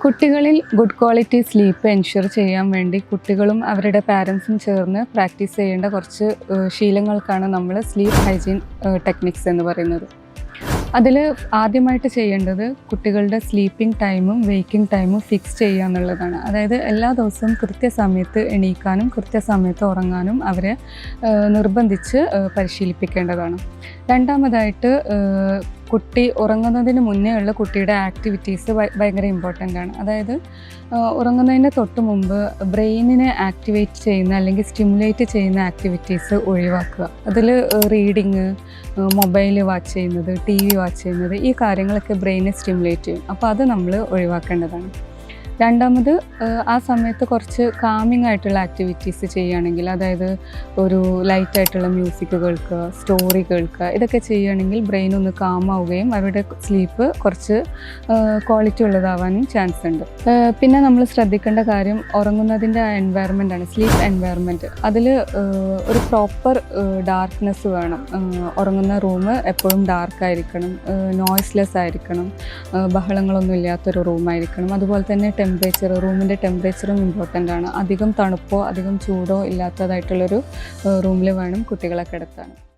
കുട്ടികളിൽ good quality sleep ensure ചെയ്യാൻ വേണ്ടി കുട്ടികളും അവരുടെ പാരൻസും ചേർന്ന് പ്രാക്ടീസ് ചെയ്യേണ്ട കുറച്ച് ശീലങ്ങൾക്കാണ് നമ്മൾ സ്ലീപ്പ് ഹൈജീൻ ടെക്നിക്സ് എന്ന് പറയുന്നത്. അതിൽ ആദ്യമായിട്ട് ചെയ്യേണ്ടത് കുട്ടികളുടെ സ്ലീപ്പിംഗ് ടൈമും വേക്കിംഗ് ടൈമും ഫിക്സ് ചെയ്യുക എന്നുള്ളതാണ്. അതായത് എല്ലാ ദിവസവും കൃത്യസമയത്ത് എണീക്കാനും കൃത്യസമയത്ത് ഉറങ്ങാനും അവരെ നിർബന്ധിച്ച് പരിശീലിപ്പിക്കേണ്ടതാണ്. രണ്ടാമതായിട്ട് കുട്ടി ഉറങ്ങുന്നതിന് മുന്നേ ഉള്ള കുട്ടിയുടെ ആക്ടിവിറ്റീസ് ഭയങ്കര ഇമ്പോർട്ടൻ്റ് ആണ്. അതായത് ഉറങ്ങുന്നതിന് തൊട്ട് മുമ്പ് ബ്രെയിനിനെ ആക്ടിവേറ്റ് ചെയ്യുന്ന അല്ലെങ്കിൽ സ്റ്റിമുലേറ്റ് ചെയ്യുന്ന ആക്ടിവിറ്റീസ് ഒഴിവാക്കുക. അതിൽ റീഡിങ്, മൊബൈൽ വാച്ച് ചെയ്യുന്നത്, TV വാച്ച് ചെയ്യുന്നത്, ഈ കാര്യങ്ങളൊക്കെ ബ്രെയിനെ സ്റ്റിമുലേറ്റ് ചെയ്യും. അപ്പോൾ അത് നമ്മൾ ഒഴിവാക്കേണ്ടതാണ്. രണ്ടാമത്, ആ സമയത്ത് കുറച്ച് കാമിങ് ആയിട്ടുള്ള ആക്ടിവിറ്റീസ് ചെയ്യുകയാണെങ്കിൽ, അതായത് ഒരു ലൈറ്റായിട്ടുള്ള മ്യൂസിക് കേൾക്കുക, സ്റ്റോറി കേൾക്കുക, ഇതൊക്കെ ചെയ്യുകയാണെങ്കിൽ ബ്രെയിൻ ഒന്ന് കാമാവുകയും അവരുടെ സ്ലീപ്പ് കുറച്ച് ക്വാളിറ്റി ഉള്ളതാവാനും ചാൻസ് ഉണ്ട്. പിന്നെ നമ്മൾ ശ്രദ്ധിക്കേണ്ട കാര്യം ഉറങ്ങുന്നതിൻ്റെ എൻവയറമെൻ്റാണ്, സ്ലീപ്പ് എൻവയറമെൻറ്റ്. അതിൽ ഒരു പ്രോപ്പർ ഡാർക്ക്നെസ് വേണം. ഉറങ്ങുന്ന റൂം എപ്പോഴും ഡാർക്കായിരിക്കണം, നോയ്സ്ലെസ് ആയിരിക്കണം, ബഹളങ്ങളൊന്നും ഇല്ലാത്തൊരു റൂമായിരിക്കണം. അതുപോലെ തന്നെ റൂമിൻ്റെ ടെമ്പറേച്ചറും ഇമ്പോർട്ടൻ്റ് ആണ്. അധികം തണുപ്പോ അധികം ചൂടോ ഇല്ലാത്തതായിട്ടുള്ളൊരു റൂമിൽ വേണം കുട്ടികളെ കിടത്താൻ.